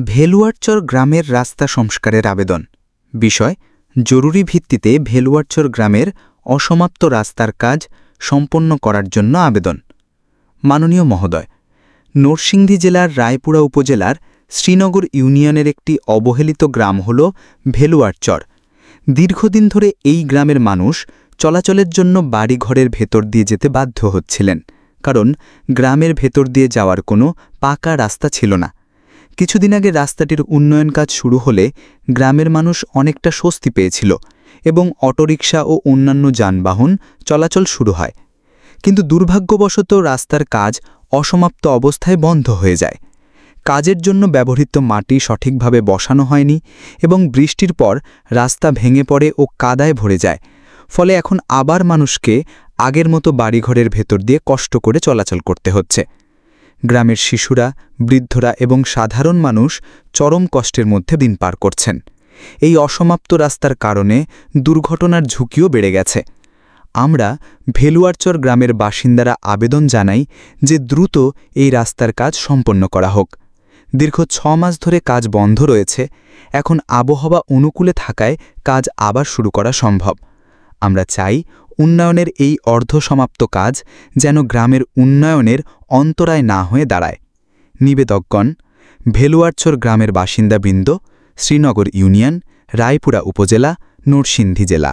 ভেলুয়ারচর গ্রামের রাস্তা সংস্কারের আবেদন। বিষয়: জরুরি ভিত্তিতে ভেলুয়ারচর গ্রামের অসমাপ্ত রাস্তার কাজ সম্পন্ন করার জন্য আবেদন। মাননীয় মহোদয়, নরসিংদী জেলার রায়পুরা উপজেলার শ্রীনগর ইউনিয়নের একটি অবহেলিত গ্রাম হল ভেলুয়ারচর। দীর্ঘদিন ধরে এই গ্রামের মানুষ চলাচলের জন্য বাড়িঘরের ভেতর দিয়ে যেতে বাধ্য হচ্ছিলেন, কারণ গ্রামের ভেতর দিয়ে যাওয়ার কোনো পাকা রাস্তা ছিল না। কিছুদিন আগে রাস্তাটির উন্নয়ন কাজ শুরু হলে গ্রামের মানুষ অনেকটা স্বস্তি পেয়েছিল এবং অটোরিকশা ও অন্যান্য যানবাহন চলাচল শুরু হয়। কিন্তু দুর্ভাগ্যবশত রাস্তার কাজ অসমাপ্ত অবস্থায় বন্ধ হয়ে যায়। কাজের জন্য ব্যবহৃত মাটি সঠিকভাবে বসানো হয়নি এবং বৃষ্টির পর রাস্তা ভেঙে পড়ে ও কাদায় ভরে যায়। ফলে এখন আবার মানুষকে আগের মতো বাড়িঘরের ভেতর দিয়ে কষ্ট করে চলাচল করতে হচ্ছে। গ্রামের শিশুরা, বৃদ্ধরা এবং সাধারণ মানুষ চরম কষ্টের মধ্যে দিন পার করছেন। এই অসমাপ্ত রাস্তার কারণে দুর্ঘটনার ঝুঁকিও বেড়ে গেছে। আমরা ভেলুয়ারচর গ্রামের বাসিন্দারা আবেদন জানাই যে দ্রুত এই রাস্তার কাজ সম্পন্ন করা হোক। দীর্ঘ 6 মাস ধরে কাজ বন্ধ রয়েছে, এখন আবহাওয়া অনুকূলে থাকায় কাজ আবার শুরু করা সম্ভব। আমরা চাই উন্নয়নের এই অর্ধসমাপ্ত কাজ যেন গ্রামের উন্নয়নের অন্তরায় না হয়ে দাঁড়ায়। নিবেদকগণ: ভেলুয়ারচর গ্রামের বাসিন্দাবৃন্দ, শ্রীনগর ইউনিয়ন, রায়পুরা উপজেলা, নরসিংদী জেলা।